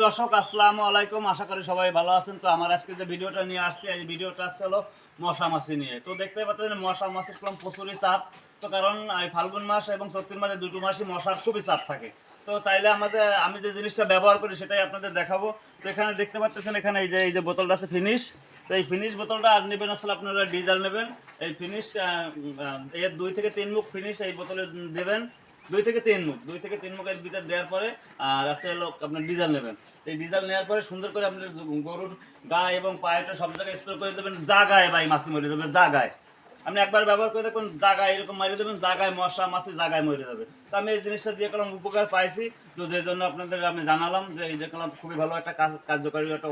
দর্শক আসসালামু আলাইকুম, আশা করি সবাই ভালো আছেন। তো আমার আজকে যে ভিডিওটা নিয়ে আসছে, এই ভিডিওটা আসছে হলো মশা মাছি নিয়ে। তো দেখতে পাচ্ছেন মশা মাছির কম প্রচুরই চাপ। তো কারণ এই ফাল্গুন মাস এবং চৈত্র মাসে দুটো মাসই মশার খুবই চাপ থাকে। তো চাইলে আমি যে জিনিসটা ব্যবহার করি সেটাই আপনাদের দেখাবো। তো এখানে দেখতে পাচ্ছেন, এখানে এই যে বোতলটা আছে ফিনিশ। তো এই ফিনিশ বোতলটা আর নেবেন আসলে আপনারা ডিজেল নেবেন। এই ফিনিশ এর 2 থেকে 3 মুখ ফিনিশ এই বোতলে দেবেন। 2 থেকে 3 মুখ এর ভিতর দেওয়ার পরে আর আছে হলো আপনার ডিজেল নেবেন। এই ডিজেল নেওয়ার পরে সুন্দর করে আপনার গরুর গায়ে এবং পায়েটা সব জায়গায় স্প্রে করে দেবেন। জাগায় ভাই মাছি মরে যাবে, জাগায়। আপনি একবার ব্যবহার করে দেখুন, জাগায় এরকম মারিয়ে দেবেন, জাগায় মশা মাছি জাগায় মরে যাবে। তো আমি এই জিনিসটা দিয়ে কলম উপকার পাইছি। তো যে জন্য আপনাদের আমি জানালাম যে এই যে কলম খুবই ভালো একটা কার্যকারী একটা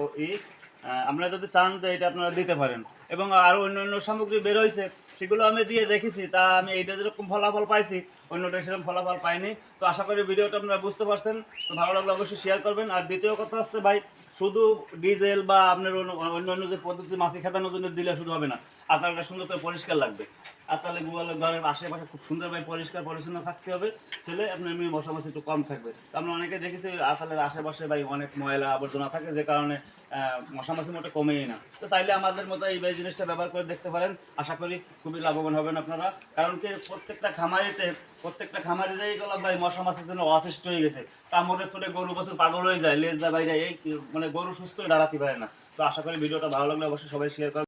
আপনারা যদি চান তো এটা আপনারা দিতে পারেন। এবং আরও অন্য সামগ্রী বের হয়েছে, সেগুলো আমি দিয়ে দেখেছি। তা আমি এইটা যেরকম ফলাফল পাইছি, অন্যটা সেরকম ফলাফল পাইনি। তো আশা করি ভিডিওটা আপনারা বুঝতে পারছেন। তো ভালো লাগলে অবশ্যই শেয়ার করবেন। আর দ্বিতীয় কথা হচ্ছে ভাই, শুধু ডিজেল বা আপনার অন্য যে পদ্ধতি মাছি খেতানোর জন্য দিলে শুধু হবে না, আপনারটা সুন্দর করে পরিষ্কার লাগবে। আর তাহলে ঘরের আশেপাশে খুব সুন্দরভাবে পরিষ্কার পরিচ্ছন্ন থাকতে হবে, ছেলে আপনার এমনি মশা মাছি একটু কম থাকবে। তো আমরা অনেকে দেখেছি আসলে আশেপাশে ভাই অনেক ময়লা আবর্জনা থাকে, যে কারণে মশা মাছি মোটে কমেই না। তো চাইলে আমাদের মতো এই জিনিসটা ব্যবহার করে দেখতে পারেন, আশা করি খুবই লাভবান হবেন আপনারা। কারণ কি প্রত্যেকটা খামারিতেই গেলাম ভাই মশা মাছির জন্য অসুস্থ হয়ে গেছে। কামড়ে চলে গরু বছর পাগল হয়ে যায়, লেজ দা বাইরে এই মানে গরু সুস্থ হয়ে দাঁড়াতে পারে না। তো আশা করি ভিডিওটা ভালো লাগলে অবশ্যই সবাই শেয়ার করবেন।